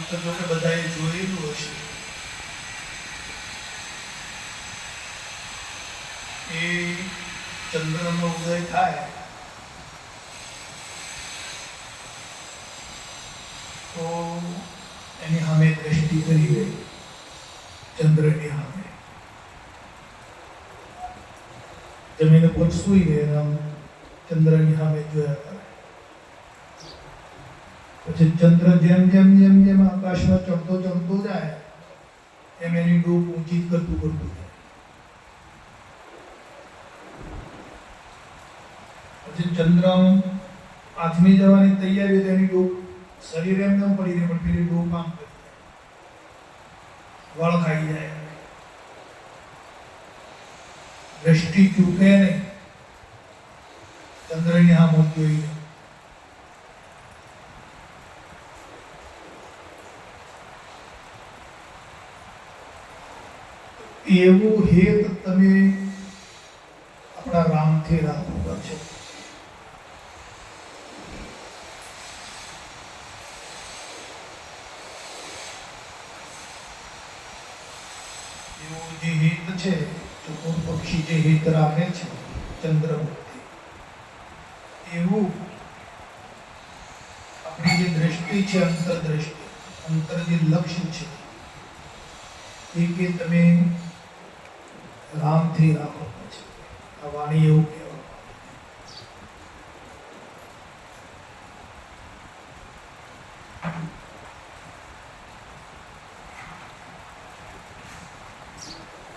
તો જો કે બધાએ જોયેલું હશે, એ ચંદ્રનો ઉદય થાય તો એની સામે દ્રષ્ટિ કરી દે, ચંદ્રની સામે જમીન ઉપર સૂઈ રહે, આમ ચંદ્રની સામે જોયા કરે. પછી ચંદ્ર જેમ જેમ જેમ જેમ આકાશમાં ચડતો ચડતો જાય એમ એની ડોક ઊંચી કરતું કરતું જાય. પછી ચંદ્ર આથમી જવાની તૈયારી, તેની ડોક શરીર એમ ન પડી રહે, પણ પેલી ડોક આમ કરી જાય, વળ ખાઈ જાય, દ્રષ્ટિ ચૂકે નહીં, ચંદ્રની આમ જોઈ. એવું હેત તમે આપણા રામથી રાખવું પડશે. એવું જે હિત છે, ચતુર પક્ષી જે હિત રાખે છે ચંદ્રમુક્તિ, એવું આપણી જે દ્રષ્ટિ છે, અંતરદ્રષ્ટિ, અંતર જે લક્ષ્ય છે, એ કે તમે રામથી રાખો. પછી આ વાણી એવું કહેવા,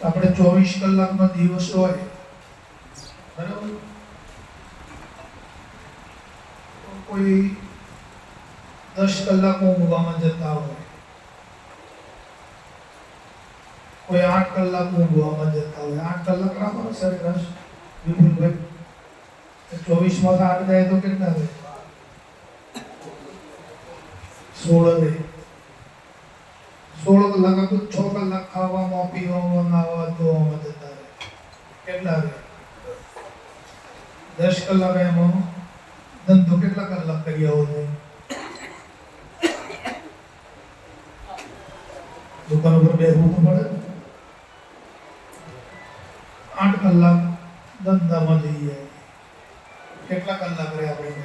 આપણે 24 કલાકનો દિવસ હોય, બરાબર, કોઈ 10 કલાક ઊંઘવામાં જતા હોય, કોઈ 8 કલાક ઊંઘવામાં જતા હોય. 8 કલાક રાખો સરેરાશ વિપુલભાઈ, 24 માં 8 જાય તો કેટલા રહે? 16 રહે. 16 કલાક આપો, 6 કલાક ખાવામાં, પીવામાં, નાવા ધોવામાં જતા રહે, કેટલા રહે? 10 કલાક. એમાં ધંધો કેટલા કલાક કરી આવો છો? દુકાન ઉપર બેસવું તો પડે. 8 કલાક ધંધામાં જઈએ, કેટલા કલાક રહે આપણે?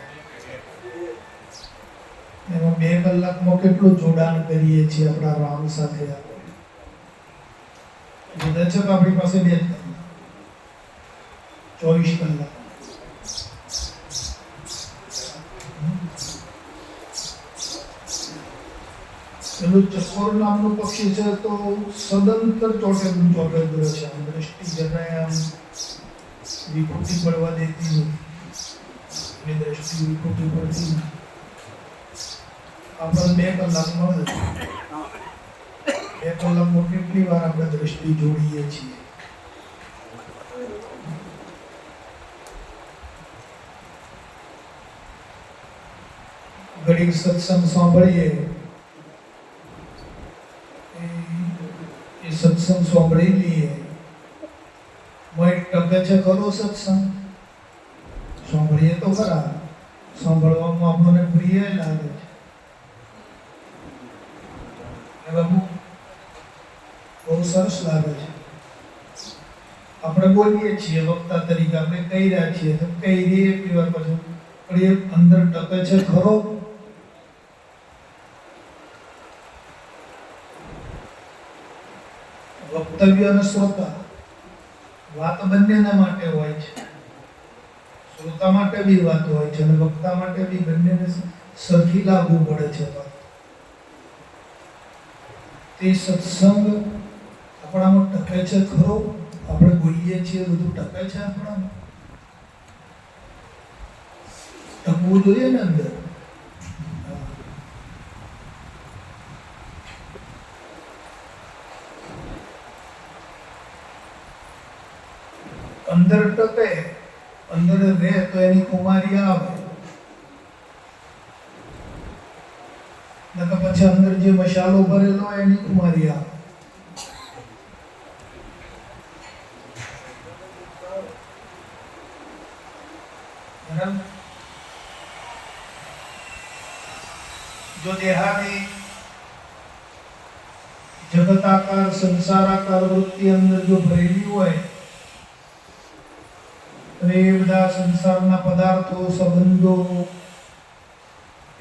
એમાં 2 કલાકમાં કેટલું જોડાણ કરીએ છીએ આપણા રામ સાથે. આપણે છે તો આપણી પાસે 2 કલાક, 24 કલાક. પેલું ચકોર નામનું પક્ષી છે તો સદંતર ચોટેલું ચોટેલું છે. આમ દ્રષ્ટિ જરાય આમ વિકૃતિ પડવા દેતી નથી, એની દ્રષ્ટિ વિકૃતિ પડતી નથી. આપણને 2 કલાક મળે, 2 કલાકમાં કેટલી વાર આપણે દ્રષ્ટિ જોડીએ છીએ. ઘડી સત્સંગ સાંભળીએ, એ સત્સંગ સાંભળી લઈએ, મોય ટકે છે ખરો સત્સંગ, સાંભળીએ તો ખરા, સાંભળવામાં આપણને પ્રિય લાગે છે, બહુ સરસ લાગે છે. આપણે બોલીએ છીએ વક્તા તરીકે, આપણે કહી રહ્યા છીએ તો કહી દઈએ એટલી વાર, પછી પણ એ અંદર ટકે છે ખરો? વક્તવ્ય અને શ્રોતા વાત બંનેના માટે હોય છે. શ્રોતા માટે બી વાત હોય છે અને વક્તા માટે બી, બંનેને સરખી લાગુ પડે છે વાત. તે સત્સંગ આપણામાં ટકે છે ખરો? આપણે બોલીએ છીએ બધું ટકે છે આપણામાં? ટકવું જોઈએ ને અંદર. અંદર ટકે, અંદર રહે તો એની કુમારી આવે, નકર પછી અંદર જે મસાલો ભરેલો હોય એની કુમારી આવે. બરાબર? જો દેહાની જગતાકાર સંસારાકાર વૃત્તિ અંદર જો ભરેલી હોય અને એ બધા સંસારના પદાર્થો સંબંધો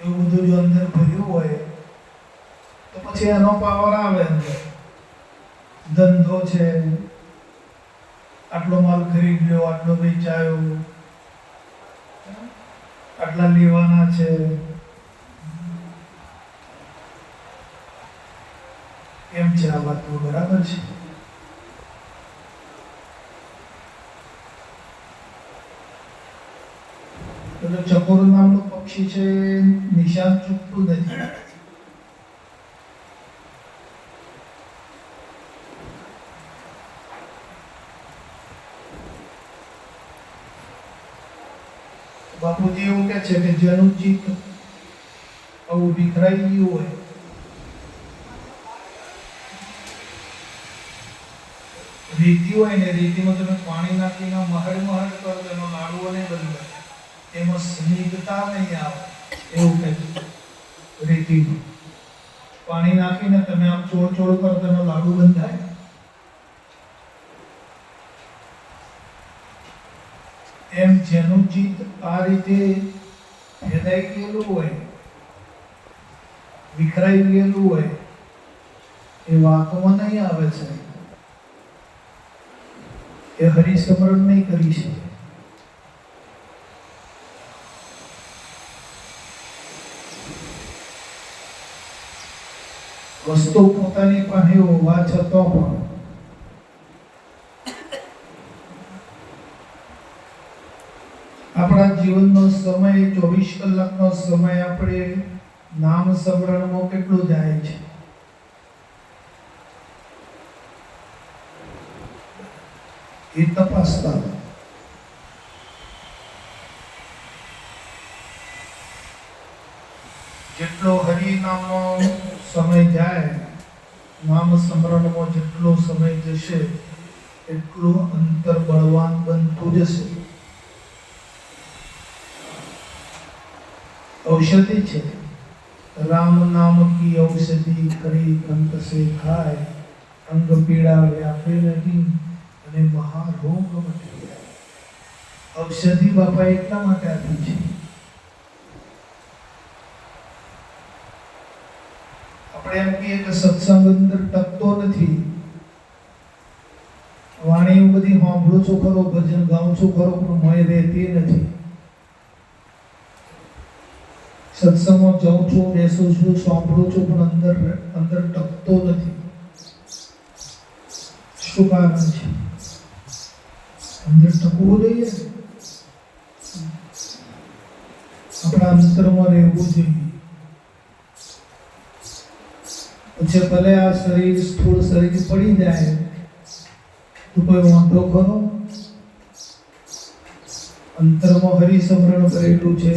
એવું બધું જો અંદર ભર્યું હોય તો પછી એનો પાવર આવે અંદર. ધંધો છે, આટલો માલ ખરીદ લ્યો, આટલો વેચાયો, આટલા લેવાના છે, કેમ છે આ વાત બરાબર છે? એટલે ચકોર નામનું પક્ષી છે, નિશાન ચૂકતું નથી. બાપુજી એવું કે છે કે જેનું ચિત્ત આવું વિખરાઈ ગયું હોય, રીતિ હોય ને, રીતિમાં તમે પાણી નાખીને મહડ મહડ કરો તો એનો લાડવો નહીં બનતો, એમાં સ્નિગ્ધતા નહીં આવે. એવું કે રીતિમાં પાણી નાખીને તમે આમ ચોળ ચોળ કરો તો એનો લાડુ બંધાય. એમ જેનું ચિત્ત આ રીતે ફેદાઈ ગયેલું હોય, વિખરાઈ ગયેલું હોય, એ વાતમાં નહીં આવે છે, એ હરિસ્મરણ નહીં કરી શકે. વસ્તુ પોતાની પાસે હોવા છતાં પણ આપણા જીવનનો સમય 24 કલાકનો સમય આપણે નામ સ્મરણમાં કેટલું જાય છે? એ તપાસતા. જેટલો હરિનામનો સમય જાય, નામ સ્મરણમાં જેટલો સમય જશે એટલું અંતર બળવાન બનતું જશે. औषधि છે, રામ નામ કી ઔષધિ કરી કંત સે ખાય, અંગ પીડા વ્યાપે નહીં અને મહારોગ મટી જાય. ઔષધિ બાપા એટલા માટે આપી છે. આપણે એમ કહીએ કે સત્સંગ અંદર ટકતો નથી, વાણી બધી સાંભળું છું ખરો, ભજન ગાઉં છું ખરો, પણ મોય રહેતી નથી. સત્સંગમાં જાઉં છું, બેસું છું, સાંભળું છું, પણ અંદર ટકતો નથી. શું કારણ છે? અંદર ટકવું જોઈએ, આપણા અંતરમાં રહેવું જોઈએ. પછી ભલે આ શરીર સ્થૂળ શરીર પડી જાય તો કોઈ વાંધો ખરો? અંતરમાં હરિસ્મરણ ભરેલું છે,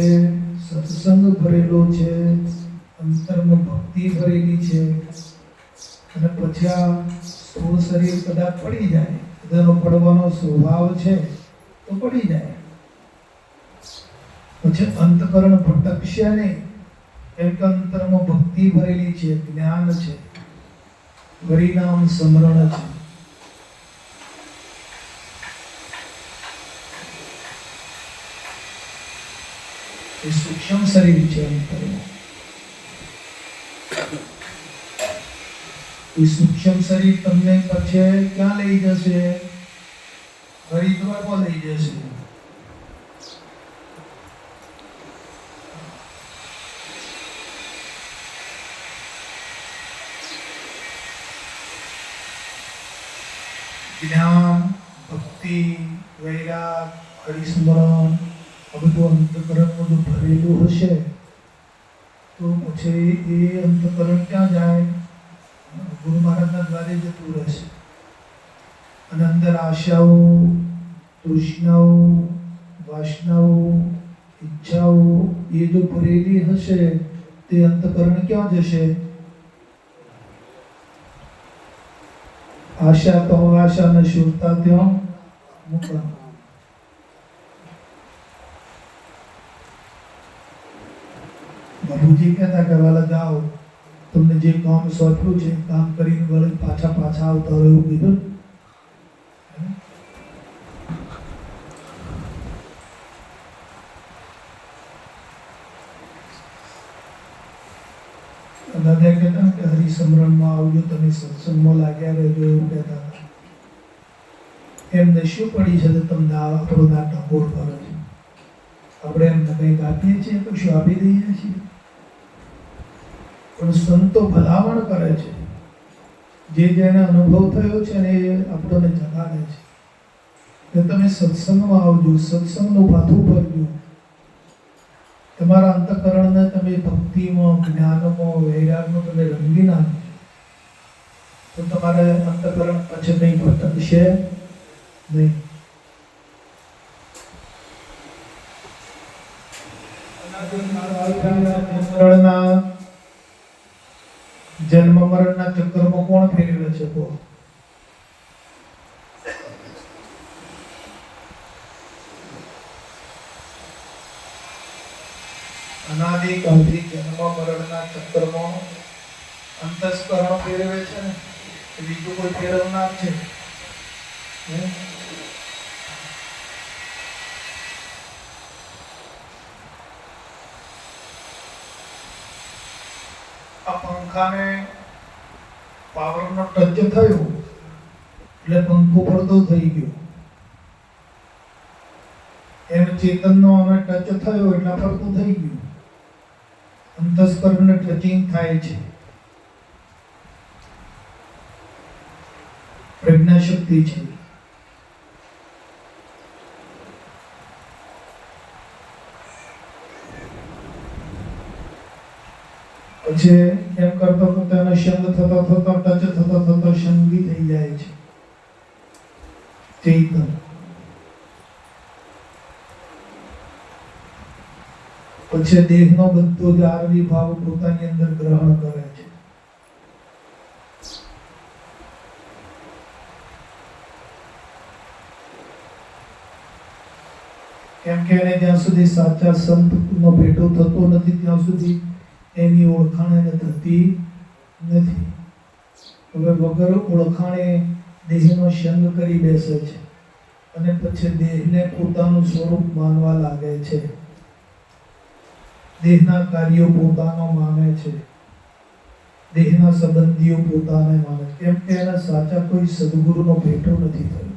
સત્સંગ ભરેલો છે, અંતરમાં ભક્તિ ભરેલી છે, અને પછી આ સ્થૂળ શરીર કદાચ પડી જાય, બધાનો પડવાનો સ્વભાવ છે તો પડી જાય, પછી અંતકરણ ભટકશે નહીં. કેમ કે અંતરમાં ભક્તિ ભરેલી છે, જ્ઞાન છે, હરિનામ સ્મરણ છે. એ સૂક્ષ્મ શરીર છે. એ સૂક્ષ્મ શરીર તમને પછી ક્યાં લઈ જશે? હરિદ્વારમાં લઈ જશે. જ્ઞાન, ભક્તિ, વૈરાગ, હરિસ્મરણ આ બધું અંતકરણમાં જો ભરેલું હશે તો પછી એ અંતકરણ ક્યાં જાય? ગુરુ મહારાજના દ્વારે જતું રહેશે. અને અંદર આશાઓ, તૃષ્ણાઓ, વાસનાઓ, ઈચ્છાઓ એ જો ભરેલી હશે તે અંતકરણ ક્યાં જશે? આશા તો આશા ને શુરતા ત્યાં મૂકવા. બાબુજી કહેતા કે વાલા જાઓ તમને જે કામ સોંપ્યું છે કામ કરીને વળી પાછા આવતા હોય એવું કીધું દાદા કહેતા કે હરિસ્મરણમાં આવજો, તમે સત્સંગમાં લાગ્યા રહેજો એવું કહેતા હતા. એમને શું પડી છે તો તમને આપણો ના ટકોર કરો છો? આપણે એમને કંઈક આપીએ છીએ તો શું આપી દઈએ છીએ? પણ સંતો ભલામણ કરે છે, જે જેને અનુભવ થયો છે ને એ આપણને જગાડે છે કે તમે સત્સંગમાં આવજો, સત્સંગનું પાથું ભરજો, તમારા અંતઃકરણને તમે ભક્તિમાં, જ્ઞાનમાં, વૈરાગમાં તમે રંગી નાખજો, તો તમારે અંતઃકરણ પછી કંઈ ભટકશે નહીં. જન્મ મરણના ચક્કરમાં કોણ ફેરવે છે? અનાદિકાળથી જન્મ મરણના ચક્કરમાં અંતસ્કરણ ફેરવે છે ને બીજું કોઈ ફેરવનાર છે? આ પંખાને પાવરનો ટચ થયો એટલે પંખો પડતો થઈ ગયો. એમ ચેતનનો અમે ટચ થયો એટલે પડતું થઈ ગયું. અંતસ્કરણને ટચિંગ થાય છે. પ્રજ્ઞા શક્તિ છે. પછી એમ કરતો કરતો એનો સંગ થતો ટચ થતો સંગી થઈ જાય છે ચેતન. પછી દેહનો બધો જ આરવી ભાવ પોતાની અંદર ગ્રહણ કરે છે. કેમ કે એને જ્યાં સુધી સાચા સંતનો ભેટો થતો નથી ત્યાં સુધી એની ઓળખાણ એને થતી નથી. હવે વગર ઓળખાણે દેહનો સંગ કરી બેસે છે અને પછી દેહને પોતાનું સ્વરૂપ માનવા લાગે છે. દેહના કાર્યો પોતાનો માને છે, દેહના સંબંધીઓ પોતાને માને છે, કેમ કે એના સાચા કોઈ સદગુરુનો ભેટો નથી થયો.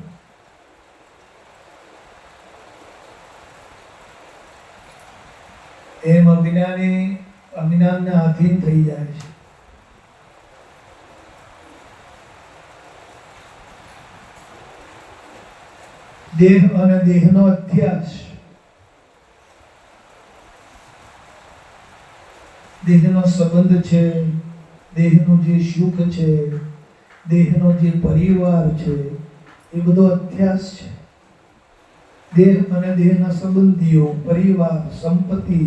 એમ અજ્ઞાનને આધીન થઈ જાય છે. દેહ અને દેહનો અધ્યાસ, દેહનો સંબંધ છે, દેહનું જે સુખ છે, દેહનો જે પરિવાર છે, એ બધો અધ્યાસ છે. દેહ અને દેહના સંબંધીઓ, પરિવાર, સંપત્તિ,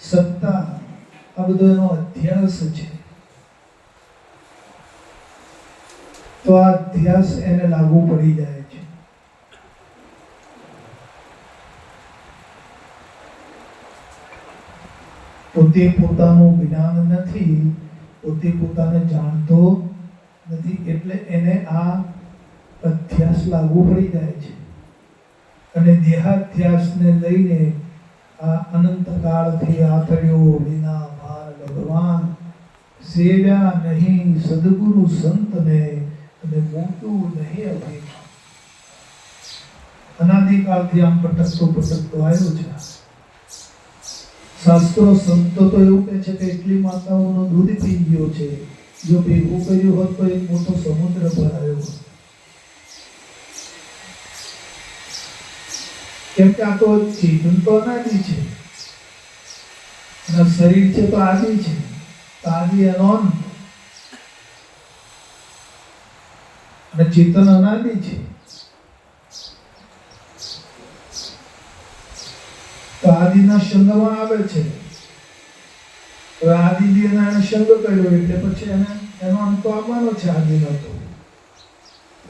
સત્તા, આ બધો એનો અધ્યાસ છે. તો આ અધ્યાસ એને લાગુ પડી જાય છે. પોતે પોતાનું જ્ઞાન નથી, પોતે પોતાને જાણતો નથી, એટલે એને આ અધ્યાસ લાગુ પડી જાય છે. અને દેહાધ્યાસને લઈને આ અનંતકાળથી આતર્યો વિના ભાર ભગવાન સેવ્યા નહીં સદગુરુ સંતને અને મોટું નહીં અભિમાન. અનાદિકાળથી આમ ભટકતો આવ્યો છે. શાસ્ત્રો સંતો તો એવું કહે છે કે એટલી માતાઓનો દૂધ પી ગયો છે, જો ભેગું કર્યું હોત તો એક મોટો સમુદ્ર ભરાયો હોત. કેમ કે આ તો ચેતન તો અનાદિ છે અને શરીર છે તો આદિ છે. તો આદિ એનો અંત અને ચેતન અનાદિ છે. તો આદિના સંગમાં આવે છે. હવે આદિના એને સંગ કર્યો એટલે પછી એનો અંત તો આવવાનો છે. આદિનો તો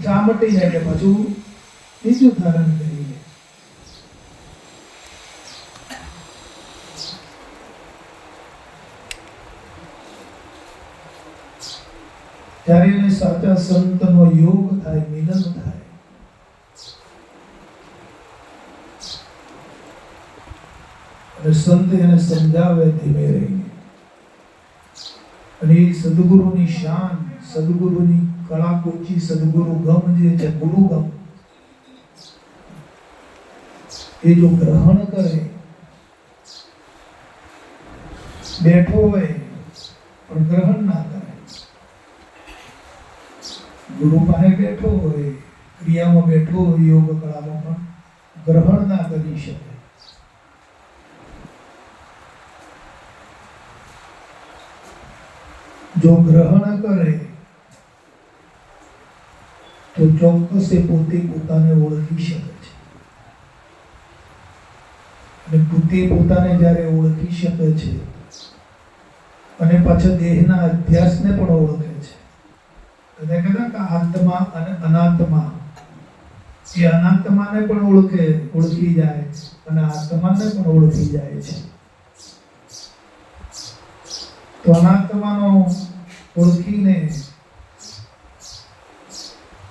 આ મટી જાય એટલે પાછું બીજું ધારણ કરી લે. ત્યારે એને સાચા સંતનો યોગ થાય, મિલન થાય. અને સંત એને સમજાવે ધીમે રહીને. અને એ સદગુરુની શાન, સદગુરુની કળા કોચી, સદગુરુ ગમ જે છે, ગુરુ ગમ, એ જો ગ્રહણ કરે, બેઠો હોય પણ ગ્રહણ ના કરે, ગુરુ પાસે બેઠો હોય, ક્રિયામાં બેઠો હોય, યોગ કળામાં પણ ગ્રહણ ના કરી શકે. જો ગ્રહણ કરે તો ચોક્કસ એ પોતે પોતાને ઓળખી શકે છે. અને પોતે પોતાને જ્યારે ઓળખી શકે છે અને પાછા દેહના અધ્યાસને પણ ઓળખે છે. એટલે કહેતા કે આત્મા અને અનાત્મા, એ અનાત્માને પણ ઓળખી જાય અને આત્માને પણ ઓળખી જાય છે. તો અનાત્માનો ઓળખીને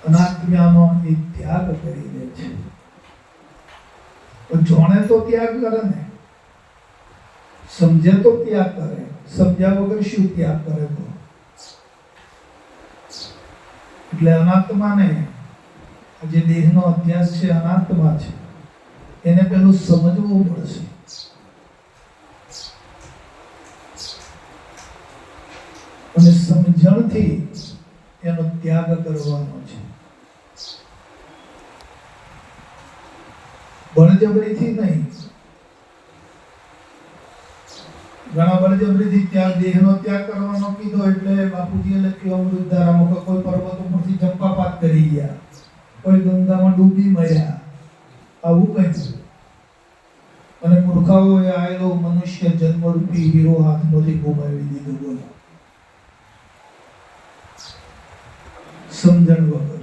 અનાત્માનો એ ત્યાગ કરી દે છે. જોણે તો ત્યાગ કરે ને, સમજે તો ત્યાગ કરે. સમજ્યા વગર શું ત્યાગ કરે? તો એટલે અનાત્માને, જે દેહનો અધ્યાસ છે, અનાત્મા છે, એને પેલું સમજવું પડશે. અને સમજણથી એનો ત્યાગ કરવાનો છે. બળજબરીથી નહીં. ઘણા બળજબરીથી ત્યાગ, દેહનો ત્યાગ કરવાનો કીધો એટલે બાપુજીએ લખ્યું અમૃતધારામાં કે કોઈ પર્વત ઉપરથી ચંપાપાત કરી ગયા, કોઈ ગંગામાં ડૂબી મર્યા, આવું કઈ. અને મૂર્ખાઓએ આવેલો મનુષ્ય જન્મરૂપી હીરો હાથમાંથી ગુમાવી દીધો. બોલો, સમજણ વગર.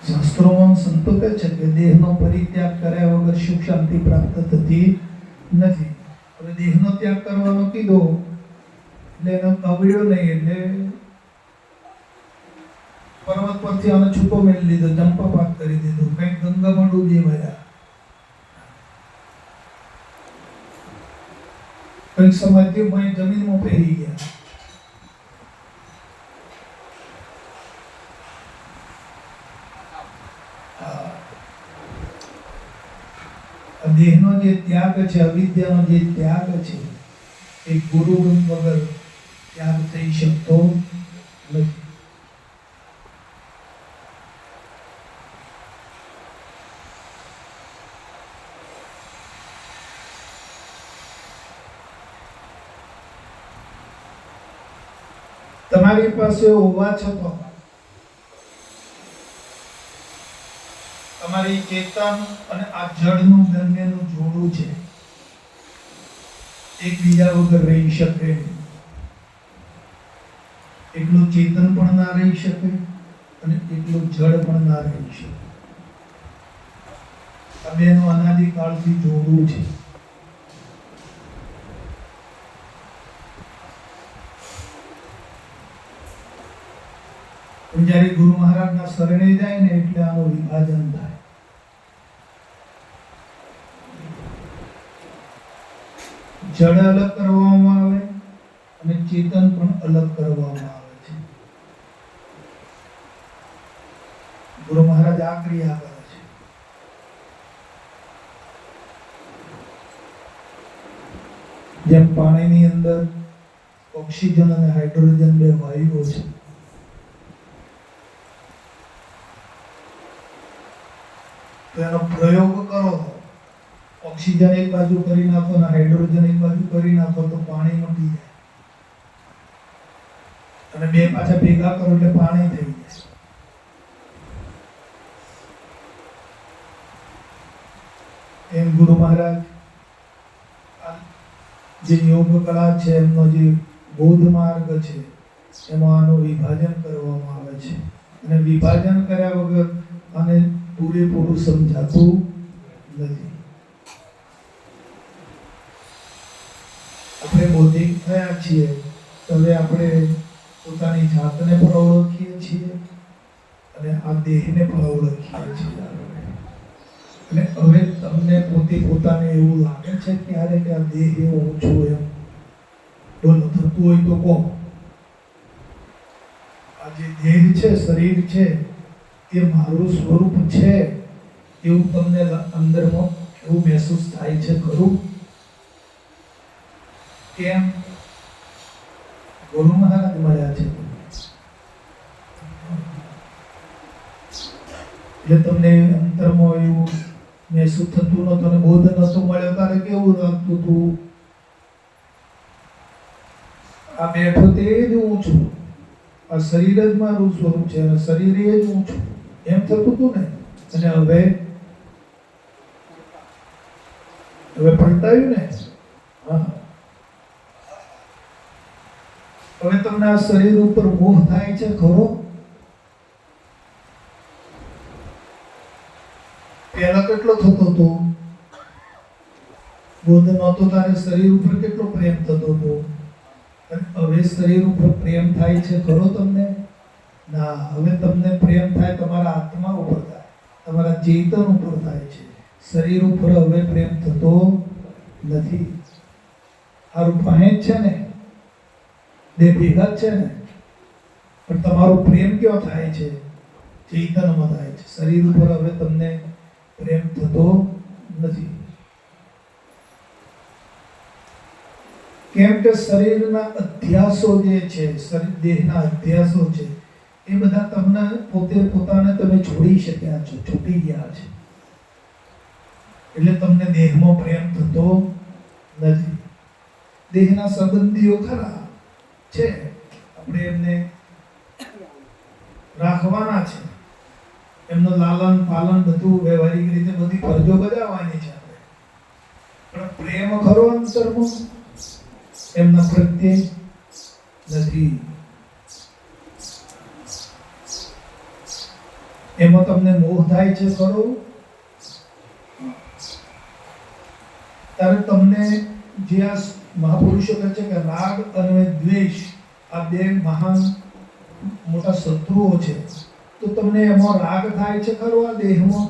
શાસ્ત્રોમાં સંતો કહે છે કે દેહનો પરિત્યાગ કર્યા વગર સુખ શાંતિ પ્રાપ્ત થતી નથી. હવે દેહનો ત્યાગ કરવાનો કીધો એટલે એનો અવળ્યો નહીં, એટલે પર્વત પરથી આને છૂટો મેળવી લીધો, ચંપાપાત કરી દીધો, કંઈક ગંગામાં ડૂબી મર્યા, કંઈક સમાધિમાં જમીનમાં પહેરી ગયા. દેહનો જે ત્યાગ છે, અવિદ્યાનો જે ત્યાગ છે, એ ગુરુ વગર ત્યાગ થઈ શકતો નથી. તમારી પાસે હોવા છતાં તમારી ચેતન અને આ જળનું બંનેનું જોડું છે, એકબીજા વગર રહી શકે. એકલું ચેતન પણ ના રહી શકે અને એકલું જળ પણ ના રહી શકે. આ બેનું અનાદિકાળથી જોડું છે. જ્યારે ગુરુ મહારાજના શરણે જાય ને એટલે આનું વિભાજન થાય. જળ અલગ કરવામાં આવે અને ચેતન પણ અલગ કરવામાં આવે છે. ગુરુ મહારાજ આ ક્રિયા કરે છે. જેમ પાણીની અંદર ઓક્સિજન અને હાઇડ્રોજન બે વાયુઓ છે, તો એનો પ્રયોગ કરો, ઓક્સિજન એક બાજુ કરી નાખો અને હાઇડ્રોજન એક બાજુ કરી નાખો તો પાણી મટી જાય. અને બે પાછા ભેગા કરો એટલે પાણી થઈ જાય. એમ ગુરુ મહારાજ જે યોગ કળા છે, એમનો જે બોધ માર્ગ છે, એમાં આનું વિભાજન કરવામાં આવે છે. અને વિભાજન કર્યા વગર આને પૂરેપૂરું સમજાતું નથી. આપણે બૌદ્ધિક થયા છીએ તો હવે આપણે પોતાની જાતને પણ ઓળખીએ છીએ અને આ દેહને પણ ઓળખીએ છીએ. અને હવે તમને પોતાને એવું લાગે છે ક્યારે કે આ દેહ હું છું એમ? બોલો, થતું હોય તો કહો. આ જે દેહ છે, શરીર છે, એ મારું સ્વરૂપ છે એવું તમને અંદરમાં એવું મહેસૂસ થાય છે ખરું? કેમ? ગુરુ મહારાજ મળ્યા છે એટલે તમને અંતરમાં એવું મહેસૂસ થતું નતું અને બોધ નતો મળ્યો ત્યારે કેવું લાગતું હતું? આ બેઠો તે જ હું છું, આ શરીર જ મારું સ્વરૂપ છે અને શરીર એ જ હું છું એમ થતું હતું ને. અને હવે પલટાયું ને. હા, હવે તમને આ શરીર ઉપર મોહ થાય છે ખરો? પહેલા કેટલો થતો હતો? બોધ નહોતો ત્યારે શરીર ઉપર કેટલો પ્રેમ થતો હતો. હવે શરીર ઉપર પ્રેમ થાય છે ખરો તમને? ના, હવે તમને પ્રેમ થાય તમારા આત્મા ઉપર થાય, તમારા ચેતન ઉપર થાય છે. શરીર ઉપર હવે પ્રેમ થતો નથી. આ રૂપ અહીં જ છે ને, બે ભેગા જ છે ને, પણ તમારો પ્રેમ ક્યાં થાય છે? ચેતનમાં થાય છે. શરીર ઉપર હવે તમને પ્રેમ થતો નથી. કેમ કે શરીરના અધ્યાસો જે છે, શરીર દેહના અધ્યાસો છે, એ બધા તમને પોતાને તમે છોડી શક્યા છો, છૂટી ગયા છે. એટલે તમને દેહમાં પ્રેમ થતો નથી. દેહના સંબંધીઓ ખરા છે, આપણે એમને રાખવાના છે, એમનું લાલન પાલન બધું વ્યવહારિક રીતે બધી ફરજો બજાવવાની છે આપણે. પણ પ્રેમ ખરો અંતરમાં એમના પ્રત્યે નથી. એમાં તમને મોહ થાય છે ખરો? ત્યારે તમને જે આ મહાપુરુષો કહે છે કે રાગ અને દ્વેષ આ બે મહાન મોટા શત્રુઓ છે, તો તમને એમાં રાગ થાય છે ખરો આ દેહમાં?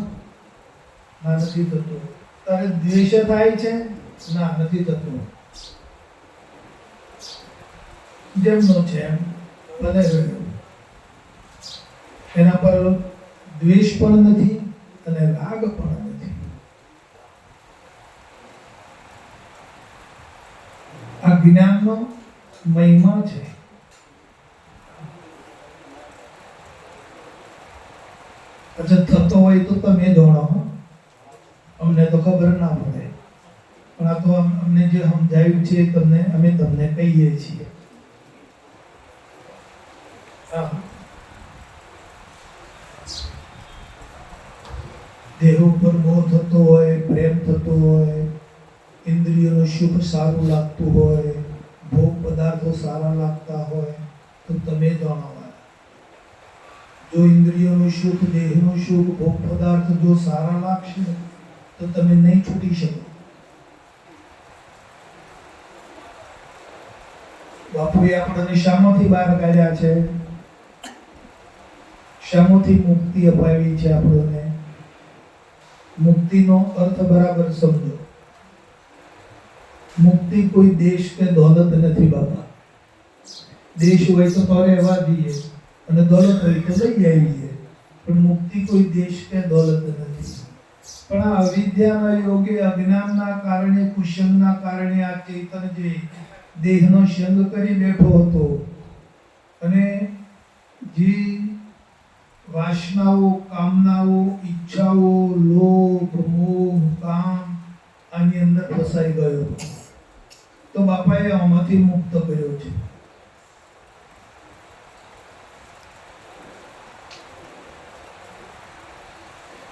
ના, નથી થતો. ત્યારે દ્વેષ થાય છે? ના, નથી થતો. જેમનો છે એમ બને રહ્યો. એના પર દ્વેષ પણ નથી અને રાગ પણ નથી. આ જ્ઞાનનો મહિમા છે. અચ્છા, થતો હોય તો તમે જાણો, અમને તો ખબર ના પડે. પણ આ તો અમને જે સમજાયું છે અમે તમને કહીએ છીએ. દેહ ઉપર મોહ થતો હોય, પ્રેમ થતો હોય, ઇન્દ્રિયોનું સુખ સારું લાગતું હોય, ભોગ પદાર્થો સારા લાગતા હોય, તો તમે જાણો. જો ઇન્દ્રિયોનું સુખ, દેહનું સુખ, ભોગ પદાર્થ જો સારા લાગશે તો તમે નહીં છૂટી શકો. બાપુએ આપણને શામાંથી બહાર કાઢ્યા છે? શામાંથી મુક્તિ અપાવી છે આપણને? મુક્તિનો અર્થ બરાબર સમજો. મુક્તિ કોઈ દેશ કે દોલત નથી બાપા. દેશ હોય તો રહેવા દઈએ અને દોલત હોય તો લઈ આવીએ, પણ મુક્તિ કોઈ દેશ કે દોલત નથી. પણ આ અવિદ્યાના યોગે, અજ્ઞાનના કારણે, કુશલના કારણે આ ચેતન જે દેહનો સંગ કરી બેઠો હતો અને જે વાસનાઓ, કામનાઓ, ઈચ્છાઓ, લોભ, મોહ, કામ આની અંદર ફસાઈ ગયો હતો, તો બાપાએ આમાંથી મુક્ત કર્યો છે.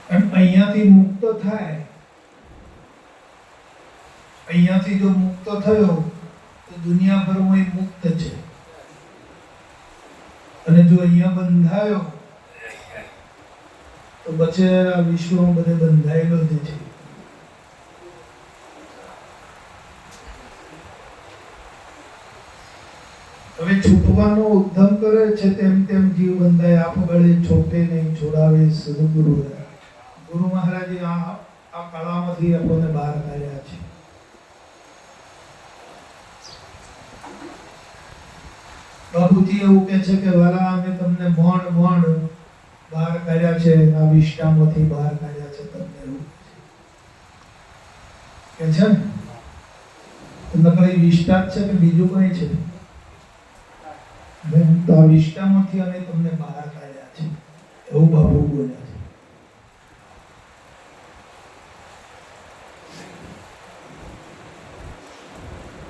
અને અહીંયાથી મુક્ત થાય, અહીંયાથી જો મુક્ત થયો તો દુનિયાભરમાં મુક્ત છે. અને જો અહીંયા બંધાયો તો બચેલા વિશ્વમાં બધે બંધાયેલો જ છે. છૂટવાનો ઉદ્યમ કરે છે તેમ તેમ જીવ બંધાય, આપગળે છોટે નહીં છોડાવે સદગુરુ. ગુરુ મહારાજે આ કળામાંથી આપણને બહાર કાઢ્યા છે. બાબુજી એવું કહે છે કે વાલા અમે તમને મોણ બહાર કાઢ્યા છે, આ વિષ્ટામાંથી બહાર કાઢ્યા છે તમને, એવું કે છે ને. નકળી વિષ્ટા છે કે બીજું કઈ છે? તો આ વિષ્ટામાંથી અમે તમને બહાર કાઢ્યા છે, એવું બાબુ બોલ્યા છે.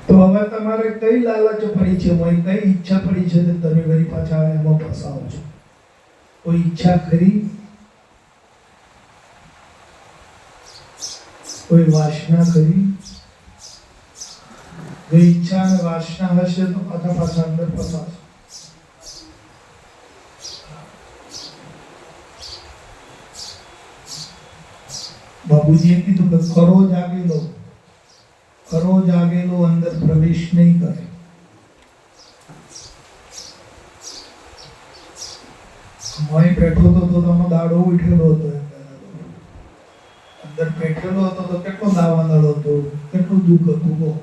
તો હવે તમારે કઈ લાલચ પડી છે, કઈ ઈચ્છા પડી છે, તમે વળી પાછા એમાં ફસાવો છો? કોઈ ઈચ્છા ખરી? કોઈ વાસના ખરી? જો ઈચ્છા અને વાસના હશે તો પાછા અંદર ફસાશો. બાબુજીએ કીધું કે ખરો જાગેલો અંદર પ્રવેશ નહીં કરે. મોય બેઠો તો તમારો દાડો ઉઠેલો હતો, અંદર બેઠેલો હતો તો કેટલો દાવાનળ હતો, કેટલું દુઃખ હતું.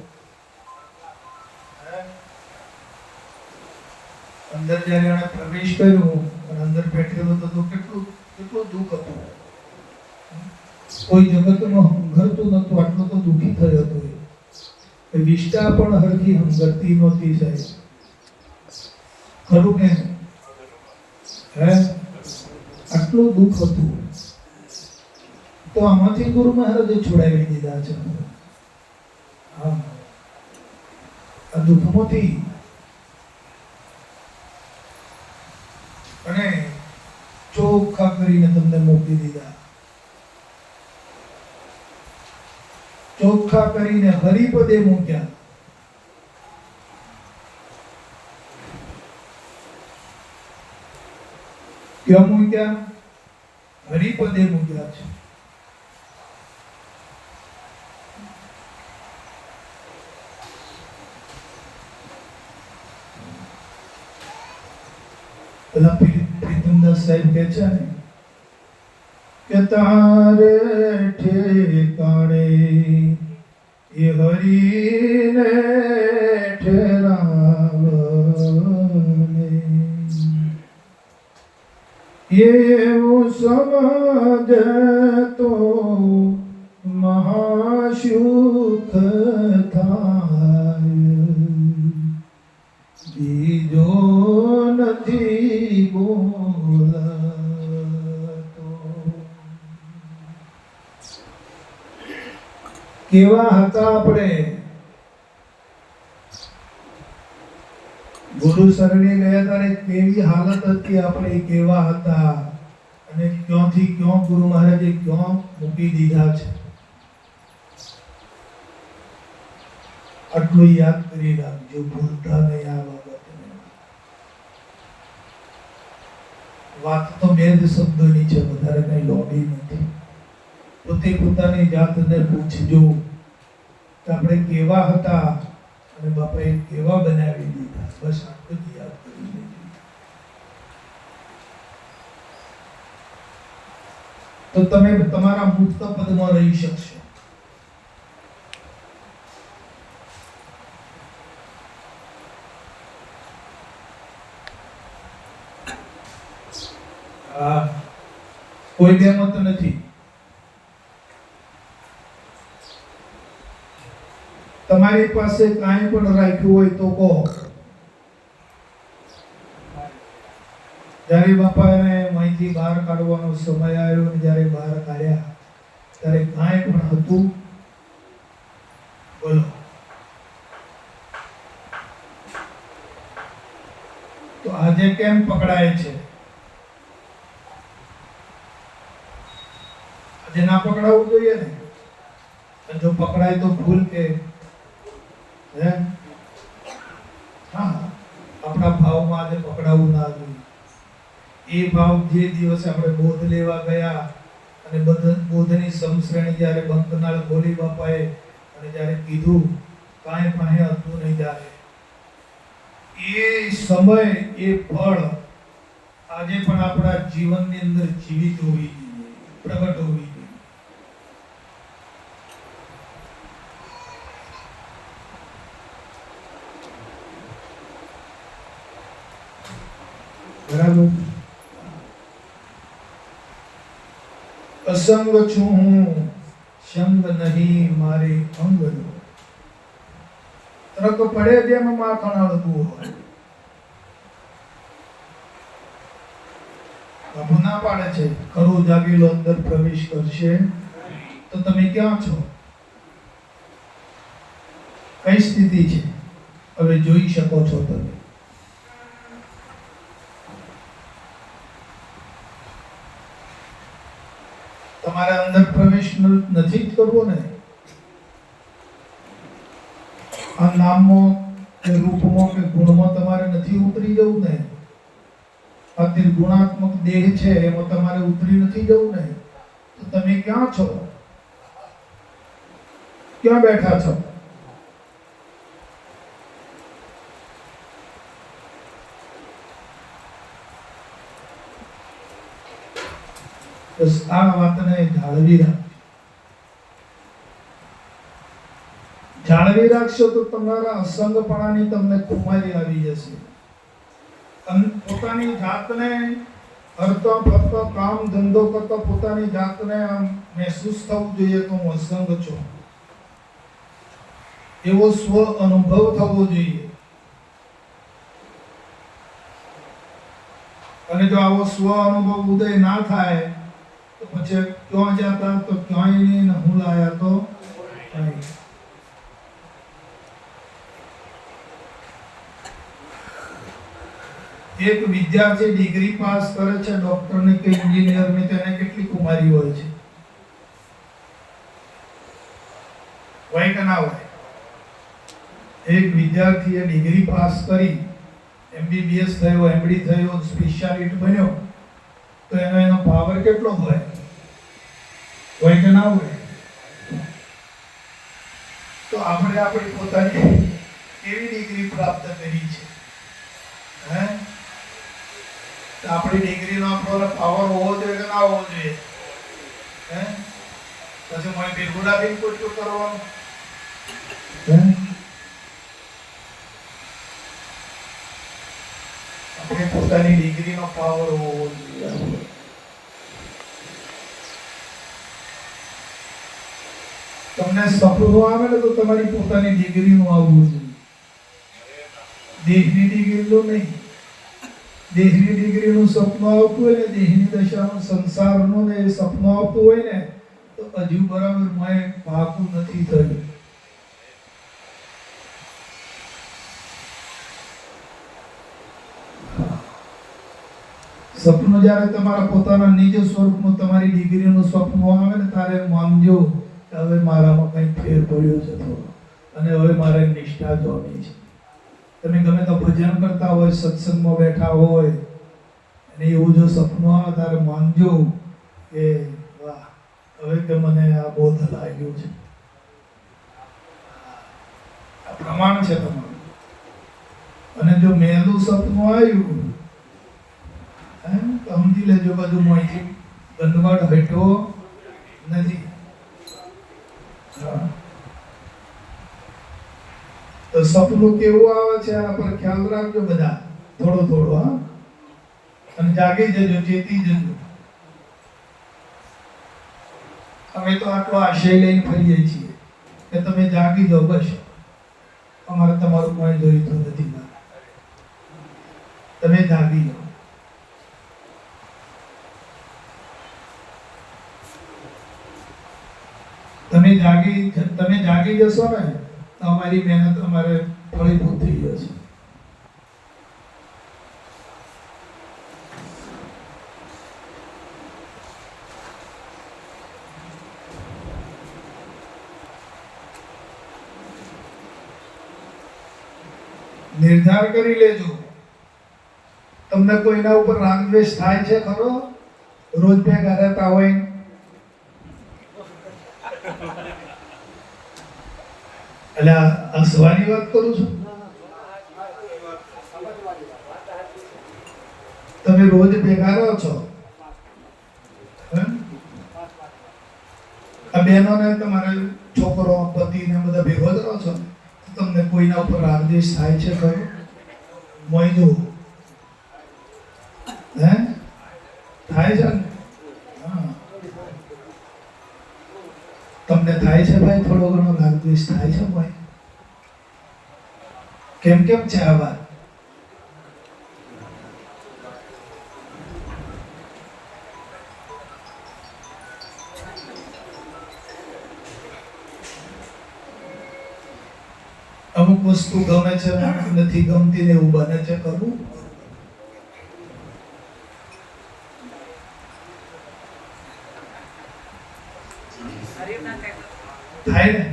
અંદર જ્યારે એને પ્રવેશ કર્યો અને અંદર બેઠેલો હતો તો કેટલું દુઃખ હતું. કોઈ જગતમાં હંગરતું નતું, આટલો તો દુઃખી થયો હતો. વિષ્ટા પણ હરખી હંગરતી નહોતી સાહેબ, ખરું કે આટલું દુઃખ હતું. તો આમાંથી ગુરુ મહારાજે છોડાવી દીધા છે. આ દુઃખમાંથી અને ચોખ્ખા કરીને તમને મૂકી દીધા. ચોખ્ખા કરીને હરિપદે મૂક્યા. ક્યાં મૂક્યા? હરિપદે મૂક્યા છે. પેલા પ્રીતમદાસ સાહેબ કે છે ને કે તારે ઠેકાણે એ હરીને ઠેરાવને, એવું સમજ તો મહાસુખ થાય, બીજો નથી બોલતો. કેવા હતા આપણે? ગુરુ શરણે ગયા ત્યારે કેવી હાલત હતી આપણે, કેવા હતા અને ક્યાંથી ક્યાં ગુરુ મહારાજે ક્યાં મૂકી દીધા છે. આટલું યાદ કરી રાખજો, ભૂલતા નહીં આ બાબતને. વાત તો બે જ શબ્દોની છે, વધારે કઈ લોબી નથી. પોતે પોતાની જાતને પૂછજો કે આપણે કેવા હતા અને બાપાએ કેવા બનાવી દીધા. બસ આટલું જ યાદ કરી લેજો. તો તમે તમારા મુક્ત પદમાં રહી શકશો. કોઈ બે મત નથી. તમારી પાસે કાંઈ પણ રાખ્યું હોય તો કહો. જ્યારે બાપાને અહીંથી બહાર કાઢવાનો સમય આવ્યો ને જ્યારે બહાર કાઢ્યા ત્યારે કાંઈ પણ હતું? બોલો. તો આજે કેમ પકડાય છે? આજે ના પકડાવવું જોઈએ ને. જો પકડાય તો ભૂલ કે આપણા ભાવમાં આજે પકડાવું ના જોઈએ. એ ભાવ જે દિવસે આપણે બોધ લેવા ગયા અને બોધની સમશ્રેણી જ્યારે બંકનાળ બોલી બાપાએ અને જ્યારે કીધું કાંઈ પાસે હતું નહીં, ત્યારે એ સમય એ ફળ આજે પણ આપણા જીવનની અંદર જીવિત હોવી જોઈએ, પ્રગટ હોવી જોઈએ. બરાબર. અસંગ છું હું, સંગ નહીં મારે અંગનો. તરક પડે જેમ માખણ અળગું હોય. બાપુ ના પાડે છે, ખરું જાગીલો અંદર પ્રવેશ કરશે તો તમે ક્યાં છો? કઈ સ્થિતિ છે? હવે જોઈ શકો છો તમે. તમારે અંદર પ્રવેશ નથી જ કરવો ને. આ નામમાં કે રૂપમાં કે ગુણમાં તમારે નથી ઉતરી જવું ને. આ ગુણાત્મક દેહ છે એમાં તમારે ઉતરી નથી જવું ને. તો તમે ક્યાં છો? ક્યાં બેઠા છો? બસ આ વાતને જાળવી રાખશો તો તમારા અસંગપણાની તમને કુમારી આવી જશે. પોતાની જાતને હરતા ફરતા કામ ધંધો કરતા પોતાની જાતને આમ મહેસૂસ થવું જોઈએ કે હું અસંગ છું, એવો સ્વ અનુભવ થવો જોઈએ. અને જો આવો સ્વ અનુભવ ઉદય ના થાય તો પછી ક્યાં જતા તો ક્યાંય નહીં, હું લાયા તો નહીં. એક વિદ્યાર્થી ડિગ્રી પાસ કરે છે, ડોક્ટરની કે એન્જિનિયરની, તો એને કેટલી કુમારી હોય છે? હોય કે ના હોય? એક વિદ્યાર્થીએ ડિગ્રી પાસ કરી, એમબીબીએસ થયો, એમડી થયો, સ્પેશિયાલિસ્ટ બન્યો, તો એનો પાવર કેટલો હોય? હોય કે ના હોય? તો આપણે આપણી પોતાની કેવી ડિગ્રી પ્રાપ્ત કરી છે? હે? આપણી ડિગ્રીનો આપણો પાવર હોવો જોઈએ કે ના હોવો જોઈએ? હે? પછી મને ભેગું રાખીને કોઈ કરવાનું? આપણે પોતાની ડિગ્રીનો પાવર હોવો જોઈએ. તમને સપનું આવે ને તો તમારી પોતાની ડિગ્રીનું આવવું જોઈએ, દેશની ડિગ્રીનું નહીં. દેશની ડિગ્રીનું સપનું આવતું હોય ને, દેશની દશાનું સંસારનું ને સપનું આવતું હોય ને, તો હજુ બરાબર મેં પાકું નથી થયું. સપનું જ્યારે તમારા પોતાના નિજ સ્વરૂપનું તમારી ડિગ્રીનું સપનું આવે ને, ત્યારે માનજો કે હવે મારામાં કંઈક ફેર પડ્યો છે થોડો, અને હવે મારે નિષ્ઠા જોવાની છે. તમે ગમે તો ભજન કરતા હોય, સત્સંગમાં બેઠા હોય, અને એવું જો સપનું આવે ત્યારે માનજો કે વાહ, હવે કે મને આ બોધ લાગ્યું છે. આ પ્રમાણ છે તમારું. અને જો મેલું સપનું આવ્યું, તો સમજી લેજો બધું મોંથી ગંદવાડ હટ્યો નથી. તો સપનું કેવું આવે છે આના પર ખ્યાલ રાખજો બધા, થોડો થોડો. હા, અને જાગી જજો, ચેતી જજો. અમે તો આટલો આશય લઈને ફરીએ છીએ કે તમે જાગી જાઓ, બસ. અમારે તમારું કોઈ જોઈતું નથી. તમે જાગી જાઓ. તમે જાગી જશો ને તો અમારી મહેનત અમારે ફળીભૂત થઈ જશે. નિર્ધાર કરી લેજો. તમને કોઈના ઉપર રાગ દ્વેષ થાય છે ખરો? રોજ ભેગા રહેતા હોય, એટલે હસવાની વાત કરું છું. તમે રોજ ભેગા રહો છો, આ બહેનો ને તમારે છોકરો પતિ ને બધા ભેગો જ રહો છો, તમને કોઈના ઉપર રાગ દ્વેષ થાય છે ખરો? મોયદો થાય છે ને? તમને થાય છે ભાઈ? થોડો ઘણો રાગ દ્વેષ થાય છે ભાઈ? કેમ કેમ છે આ વાત? અમુક વસ્તુ ગમે છે, નથી ગમતી ને એવું બને છે કરવું? થાય ને?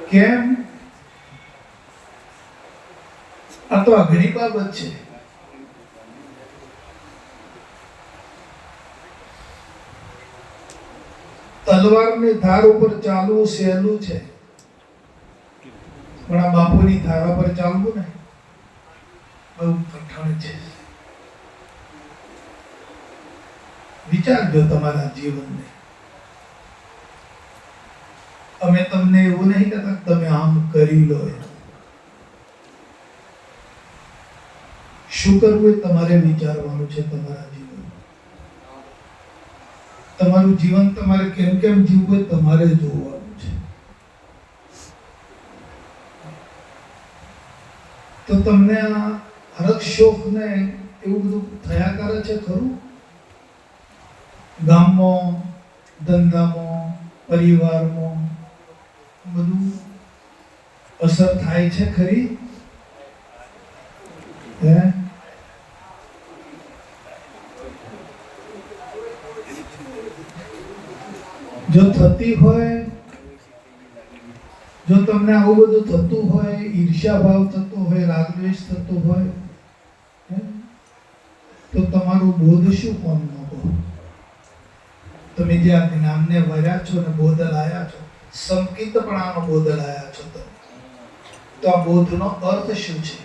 કેમ? આ તો અઘરી બાબત છે. તલવારની ધાર ઉપર ચાલવું સહેલું છે, પણ આ બાપુની ધારા પર ચાલવું ને બહુ કઠણ છે. વિચારજો તમારા જીવનને. અમે તમને એવું નહીં કહેતા તમે આમ કરી લો. શું કરવું એ તમારે વિચારવાનું છે. તમારા જીવન, તમારું જીવન તમારે કેમ કેમ જીવવું એ તમારે જોવાનું છે. તો તમને આ હરખ શોખ ને એવું બધું થયા કરે છે ખરું? ગામમાં, ધંધામાં, પરિવારમાં બધું અસર થાય છે ખરી? જો થતી હોય, જો તમને આવું બધું થતું હોય, ઈર્ષ્યા ભાવ થતો હોય, રાગ દ્વેષ થતો હોય, તો તમારું બોધ શું કોમ નો? તમે જે આ જ્ઞાનને વર્યા છો ને બોધ લાયા છો, સંકિતપણાનો બોધ લાયા છો, તો આ બોધનો અર્થ શું છે?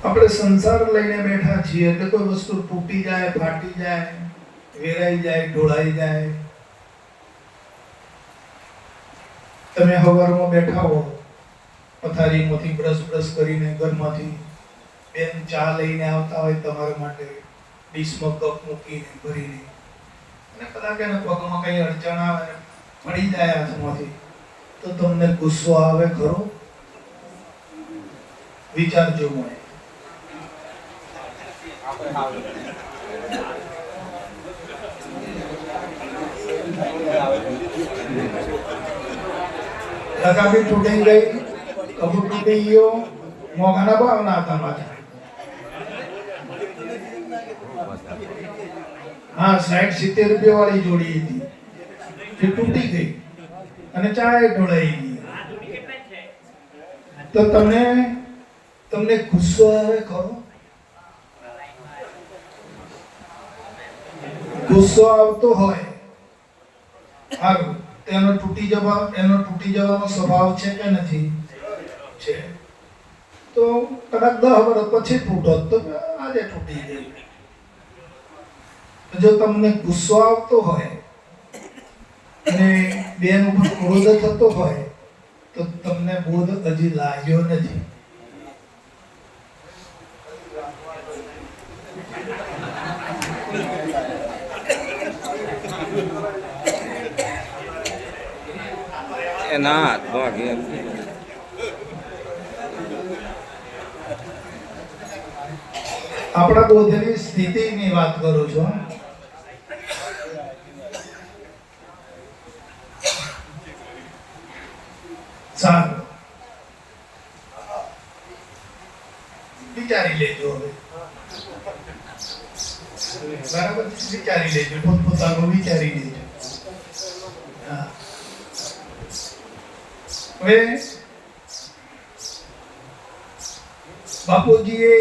આપણે સંસાર લઈને બેઠા છીએ એટલે કોઈ વસ્તુ તૂટી જાય, ફાટી જાય, વેરાઈ જાય, ઢોળાઈ જાય. તમે હવારમાં બેઠા હો, પથારીમાંથી બ્રશ કરીને ઘરમાંથી બેન ચા લઈને આવતા હોય તમારા માટે, ડીશમાં કપ મૂકીને ભરીને, અને કદાચ એને પગમાં કઈ અડચણ આવે, પડી જાય હાથમાંથી, તો તમને ગુસ્સો આવે ખરો? વિચારજો. મને રકાબી તૂટી ગઈ, કબૂત તૂટી ગયો, મોંઘાના ભાવના હતા માથા. હા, 60-70 રૂપિયા વાળી જોડી હતી, જે તૂટી ગઈ અને ચાય ઢોળાઈ ગઈ. તો તમને ગુસ્સો આવે ખરો? ગુસ્સો આવતો હોય, એનો તૂટી જવાનો સ્વભાવ છે કે નથી? છે. તો કદાચ 10 વર્ષ પછી તૂટો તો આજે તૂટી ગઈ. જો તમને ગુસ્સો આવતો હોય અને બેન ઉપર ક્રોધ થતો હોય, તો તમને બોધ હજી લાગ્યો નથી. ના ભાગે આપણા બોધની સ્થિતિની વાત કરું છું. સારું, વિચારી લેજો. હવે બરાબર, વિચારી લેજો, પોતપોતાનું વિચારી લેજો. હવે બાપુજીએ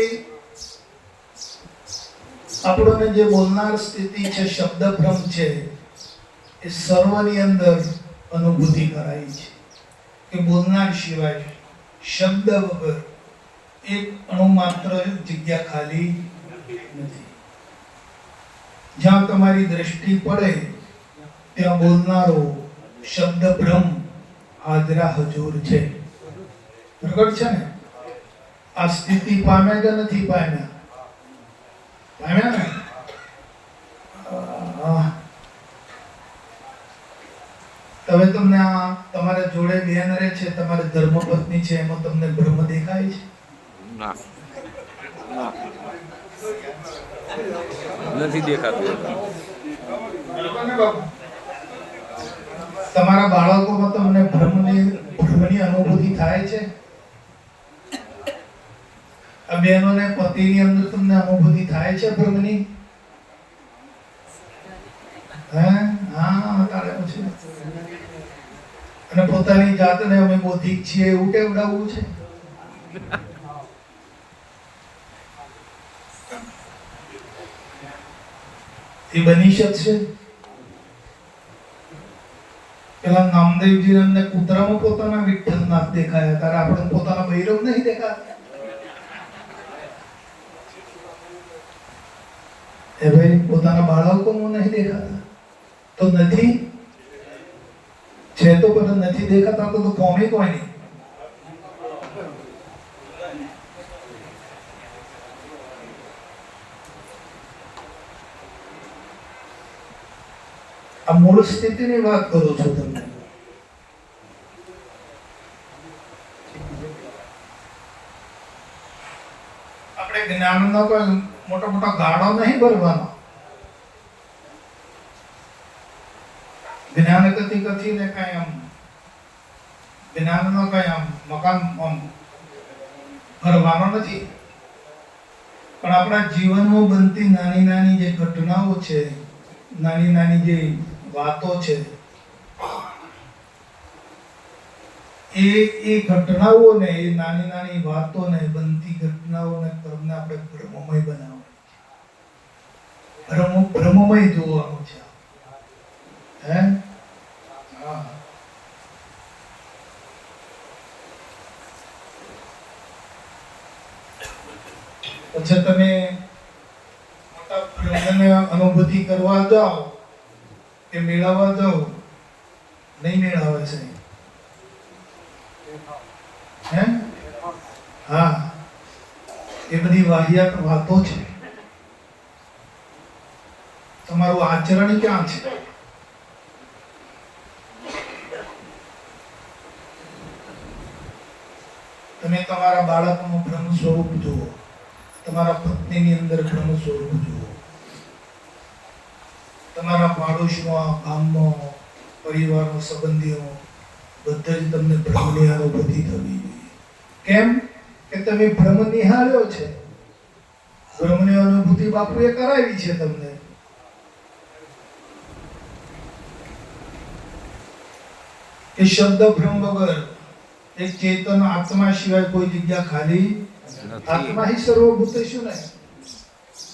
આપણને જે બોલનાર સ્થિતિ છે, શબ્દ ભ્રમ છે, એ સર્વની અંદર અનુભૂતિ કરાઈ છે કે બોલનાર સિવાય શબ્દ વગર એક અણુ માત્ર જગ્યા ખાલી નથી. જ્યાં તમારી દ્રષ્ટિ પડે ત્યાં બોલનારો શબ્દ બ્રહ્મ હાજરા હજુર છે, પ્રગટ છે ને. આ સ્થિતિ પામ્યા કે નથી પામ્યા? પામ્યા ને. હવે તમને આ તમારા જોડે બેન રહે છે, તમારી ધર્મપત્ની છે, એમાં તમને બ્રહ્મ દેખાય છે? ના, નથી દેખાતું. તમારા બાળકોમાં તમને ભ્રમની અનુભૂતિ થાય છે? આ બહેનોને પતિની અંદર તમને અનુભૂતિ થાય છે ભ્રમની? હા, તારે પછી અને પોતાની જાતને અમે બૌદ્ધિક છીએ એવું કેવડાવવું છે? એ બની શકશે? પેલા નામદેવજી અમને કૂતરામાં પોતાના વિઠ્ઠલનાથ દેખાયા, ત્યારે આપણે પોતાના ભૈરવ નહીં દેખાતા? એ ભાઈ પોતાના બાળકોમાં નહીં દેખાતા તો નથી છે તો પણ નથી દેખાતા તો કોમી કોઈ નહીં. આ મૂળ સ્થિતિની વાત કરું છું તમને. આપણે જ્ઞાનનો કોઈ મોટો મોટો ગાળો નહીં ભરવાનો. જ્ઞાન કથી ને કઈ આમ જ્ઞાનનો કઈ આમ મકાન આમ ભરવાનો નથી. પણ આપણા જીવનમાં બનતી નાની નાની જે ઘટનાઓ છે, નાની નાની જે વાતો છે, એ ઘટનાઓને, એ નાની નાની વાતોને, બનતી ઘટનાઓને કર્મને આપણે બ્રહ્મમય બનાવવાનું, બ્રહ્મમય જોવાનું છે. હે? હા. પછી તમે મોટા બ્રહ્મને અનુભૂતિ કરવા જાઓ કે મેળવવા જાઓ, નહીં મેળવે છે. હે? હા, એ બધી વાહિયાત વાતો છે. તમારું આચરણ ક્યાં છે? તમે તમારા બાળકનું બ્રહ્મ સ્વરૂપ જુઓ, તમારા પત્નીની અંદર બ્રહ્મ સ્વરૂપ જુઓ, તમારા પાડોશમાં, ગામમાં, પરિવારમાં, સંબંધીઓ બધા જ તમને બ્રહ્મની અનુભૂતિ થવી જોઈએ. કેમ કે તમે બ્રહ્મ નિહાળ્યો છે. બ્રહ્મની અનુભૂતિ બાપુએ કરાવી છે તમને. એ શબ્દ બ્રહ્મ વગર એક ચેતન આત્મા સિવાય કોઈ જગ્યા ખાલી નથી. આત્મા ही સર્વભૂતેષુ ને.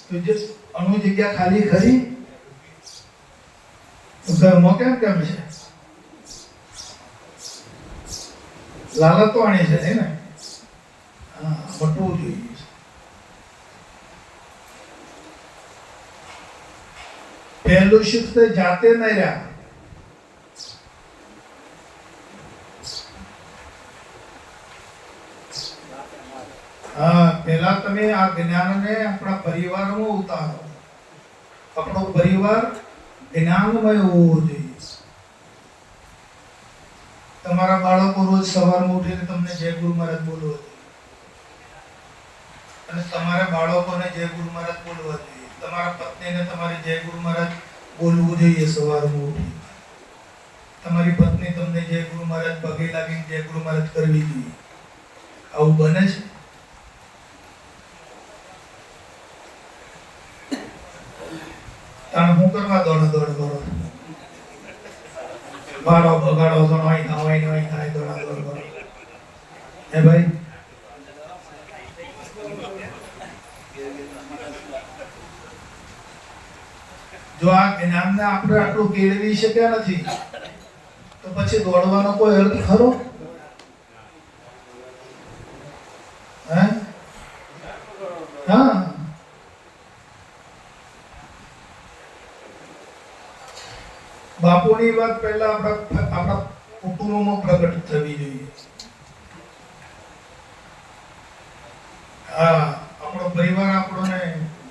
તો જે અણુ જગ્યા ખાલી ખરી? ઘરમાં કેમ છે? લાલતવાણી છે ને. હા, બટવું જોઈએ. પહેલું સુખ તો જાતે ન રહ્યા. હા, પહેલા તમે આ જ્ઞાનને આપણા પરિવારમાં ઉતારો. આપણો પરિવાર જ્ઞાનમય હોવો જોઈએ. તમારા બાળકો રોજ સવારમાં ઉઠીને તમને જય ગુરુ મહારાજ બોલવા જોઈએ, અને તમારા બાળકોને જય ગુરુ મહારાજ બોલવા જોઈએ. તમારા પત્નીને તમારે જય ગુરુ મહારાજ બોલવું જોઈએ સવારમાં ઉઠી. તમારી પત્ની તમને જય ગુરુ મહારાજ પગે લાગીને જય ગુરુ મહારાજ કરવી જોઈએ. આવું બને છે? તાણે હું કરવા દોડ કરો? ગાડો બગાડો તો નહીં થાય દોડા દોડ કરો. હે ભાઈ, જો આ જ્ઞાનને આપણે આટલું કેળવી શક્યા નથી તો પછી દોડવાનો કોઈ અર્થ ખરો? બાપુની વાત પહેલા આપણા કુટુંબમાં પ્રગટ થવી જોઈએ. હા, આપણો પરિવાર આપણને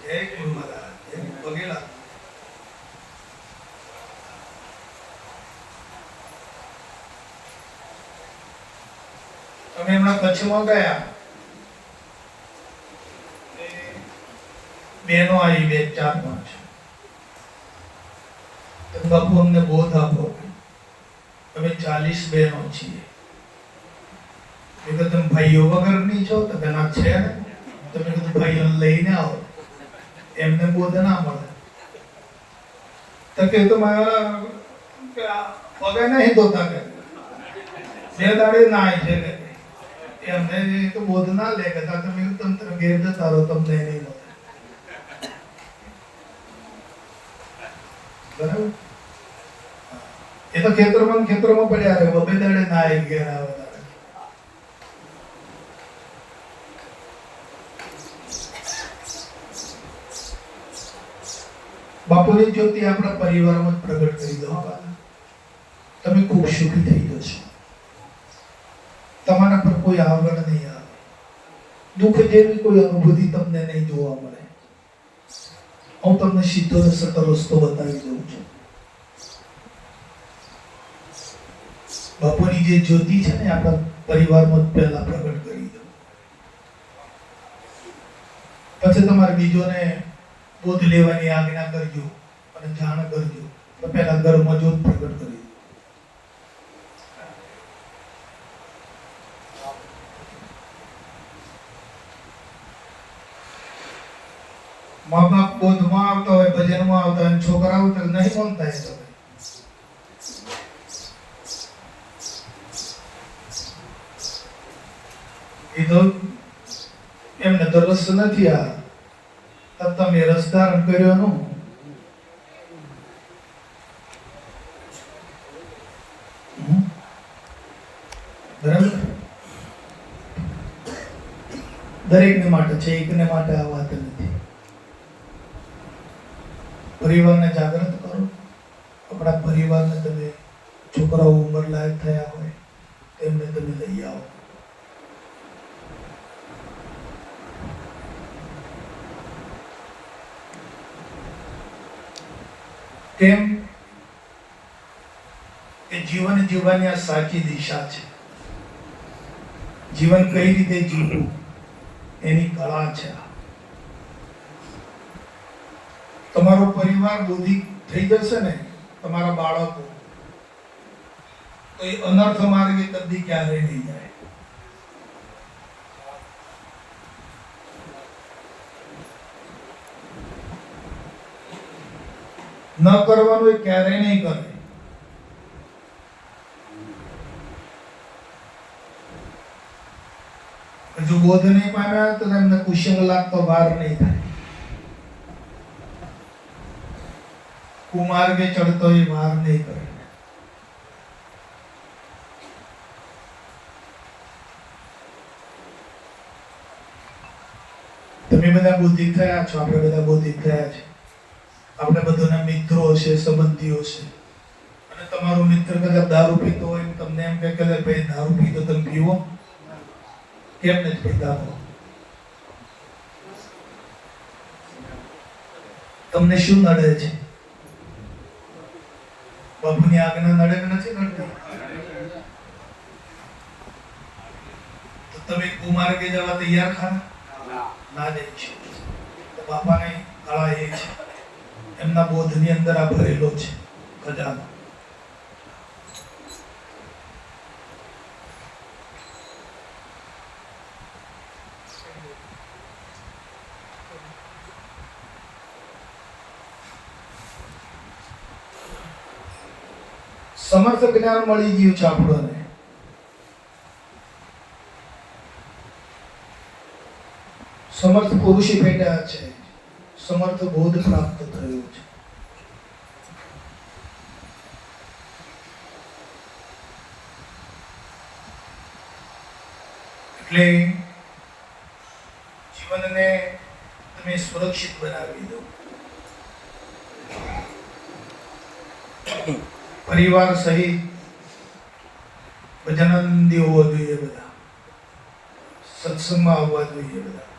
જય ગુરુ મહારાજ જય વગેલા. અમે હમણાં કચ્છમાં ગયા, બહેનો આવી 2-4-5. બાપુ અમને બોધ આપો, અમે 40 બહેનો છીએ. તમે ભાઈઓ વગરની છો? તો તેના છે ને. તમે કીધું ભાઈઓ લઈને આવો, એમને બોધ ના મળે. તો કે તો મારા પગે નહીં ધોતા કે 2 દાડે નાય છે કે એમને તો બોધ ના લે કે તમે તંત્ર ઘેર જતા રહો, તમને નહીં મળે. બરાબર? એ તો ખેતરમાં પડ્યા રહે, 2 દાડે નાય ઘેર આવે. બાપુની જ્યોતિ આપણા પરિવારમાં પ્રગટ કરી દો. તમે ખૂબ સુખી થઈ જશો. તમારા પર કોઈ આવરણ નહીં આવે. દુઃખ જેવી કોઈ અનુભૂતિ તમને નહીં જોવા મળે. હું તમને સીધો ને સટો રસ્તો બતાવી દઉં છું. બાપુની જે જ્યોતિ છે ને આપણા પરિવારમાં પહેલા પ્રગટ કરી દો. પછી તમારે બીજોને બોધ લેવાની આજ્ઞા કરજો અને જાણ કરજો. તો પહેલા ઘરમાં જ્યોત પ્રગટ કરી દો. મા બાપ બોધમાં આવતા હોય, ભજનમાં આવતા હોય, છોકરાઓ તો નહીં બોલતા. એ તો એમને તો રસ નથી. આ તમે રસ ધારણ કર્યો નો. બરાબર? દરેકને માટે છે, એકને માટે આ વાત નથી. પરિવારને જાગૃત કરો. આપણા પરિવારને તમે છોકરાઓ ઉંમર લાયક થયા હોય તેમને તમે લઈ આવો. કેમ કે જીવન જીવવાની આ સાચી દિશા છે. જીવન કઈ રીતે જીવવું એની કળા છે. તમારો પરિવાર બૌદ્ધિક થઈ જશે ને, તમારા બાળકો, તો એ અનર્થ માર્ગે કદી ક્યારેય નહીં જાય. ન કરવાનું એ ક્યારેય નહીં કરે. જો બોધ નહીં પામ્યા તો એમને કુશંગ લાગતો વાર નહીં થાય. કુમાર્ગે ચડતો એ વાર નહીં કરે. તમે બધા બૌદ્ધિક થયા છો, આપણે બધા બૌદ્ધિક થયા છે. આપણે બધાના મિત્રો છે, સંબંધીઓ છે. અને તમારો મિત્ર કદાચ દારૂ પીતો હોય, તમને એમ કહે કે ભાઈ દારૂ પીતો તમે પીવો, કેમ નથી પીતા? તમને શું નડે છે? બાપુની આજ્ઞા નડે કે નથી નડતી? તો તમે કુમાર્ગે જવા તૈયાર ખરા? ના જઈ. તો બાપાની કળા એ છે, એમના બોધની અંદર આ ભરેલો છે ખજાનો. સમર્થ જ્ઞાન મળી ગયું છે આપણને. સમર્થ પુરુષી ભેટ્યા છે, સમર્થ બોધ પ્રાપ્ત થયો છે. એટલે જીવનને તમે સુરક્ષિત બનાવી દો. પરિવાર સહિત ભજનાનંદી હોવા જોઈએ, બધા સત્સંગમાં આવવા જોઈએ બધા.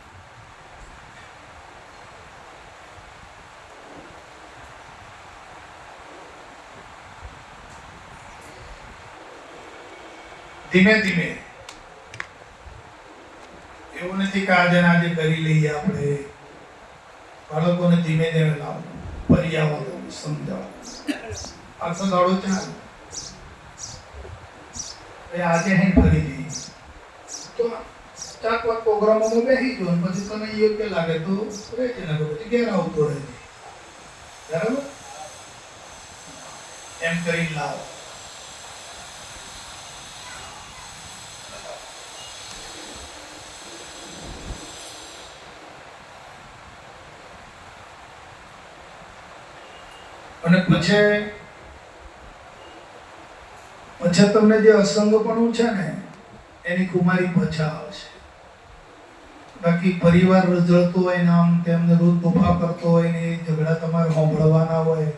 ધીમે ધીમે એવું નથી કે આજે કરી લઈએ આપણે. બાળકોને ધીમે ધીમે લાવો, પર્યાવરણ સમજાવો. આખો દાડો ચાલે, આજે અહીં ફરી જઈએ તો 4-5 પ્રોગ્રામોમાં બેસી જો, પછી તને યોગ્ય લાગે તો રહેજે, ને પછી ઘેર આવતો રહેજે. બરાબર? એમ કરી લાવો. અને પછી તમને જે અસંગપણું છે ને એની કુમારી પછા આવશે. બાકી પરિવાર રજળતો હોય ને આમ તેમને રોજ તોફા કરતો હોય ને ઝઘડા તમારે સાંભળવાના હોય,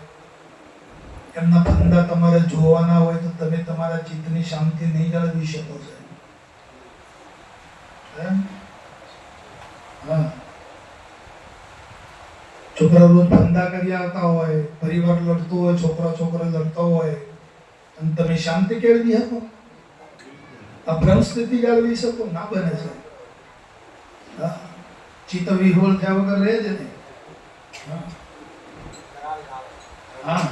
એમના ફંદા તમારે જોવાના હોય તો તમે તમારા ચિત્તની શાંતિ નહીં જાળવી શકો છો. હા, છોકરા રોજ ધંધા કરી આવતા હોય, પરિવાર લડતો હોય, છોકરા લડતા હોય, અને તમે શાંતિ કેળવી શકો? આ ભ્રમ સ્થિતિ જાળવી શકો? ના બને છે. ચિત્ત વિહોળ થયા વગર રહે છે ને. હા,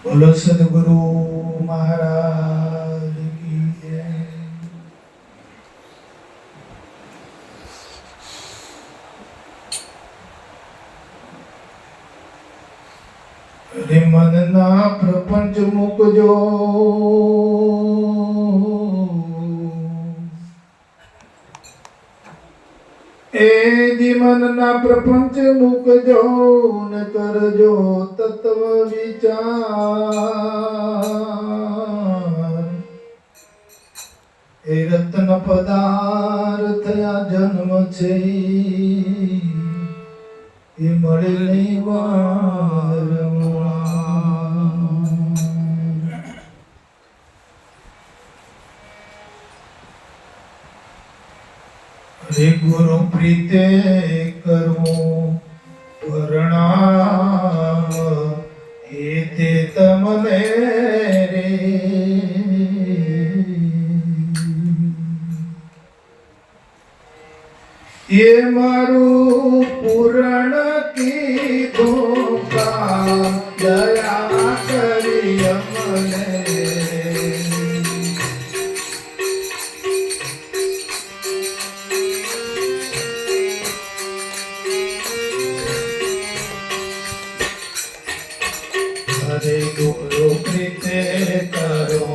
બોલો સદગુરુ મહારાજ કી જય. રે મનના પ્રપંચ મૂકજો, એ મનના પ્રપંચ મૂકજો ને કરજો તત્વ વિચાર. એ રત્ન પદાર્થ આ જન્મ છે, એ મળે નહીં વારંવાર. હરે ગુરુ પ્રીતે કરું પ્રણામ, હે તે તમને રે. એ મારું પૂરણ કીધું કામ, દયા કરી અમને. હરે ગુરુ પ્રીતે કરો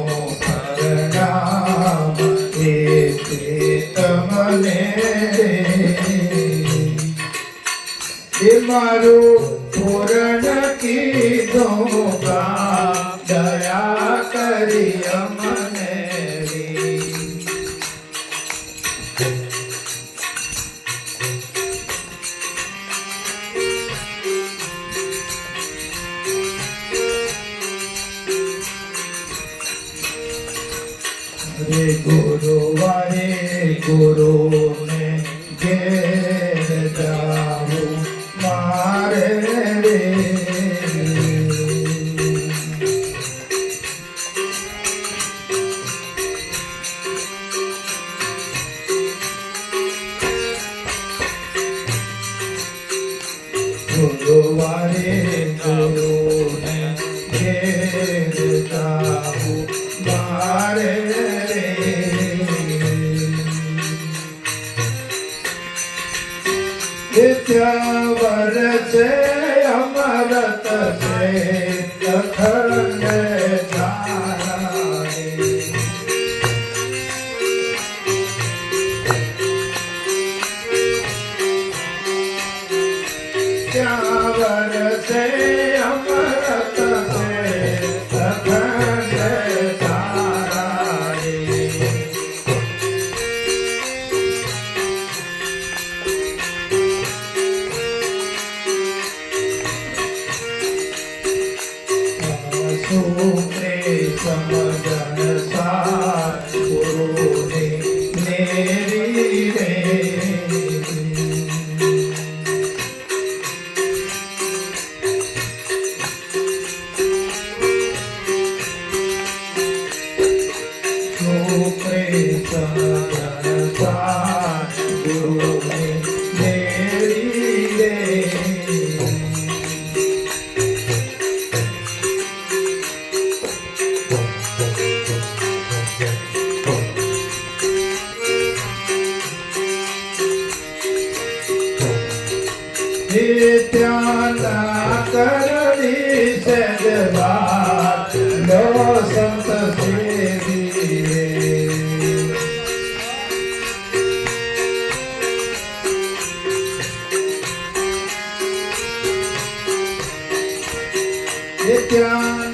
પ્રણામ, હે તે તમને. એ મારું પૂરણ કીધું કામ, દયા કરી અમને. હરે ગુરુવારે ગુરુને ઘેર જાવું મારે રે. ગુરુવારે ગુરુને ઘેર જાવું મારે રે. ત્યાં વરસે અમરત છે અખંડ ધારે. ત્યાં વરસે અમરત છે અખંડ ધારે. ત્યાંના કરવી સજવા લો સંત સેવી ત્યાં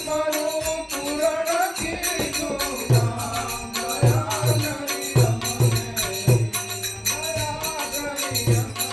મારું પૂરણ કીધું કામ દયા કરી અમને દયા કરી અમને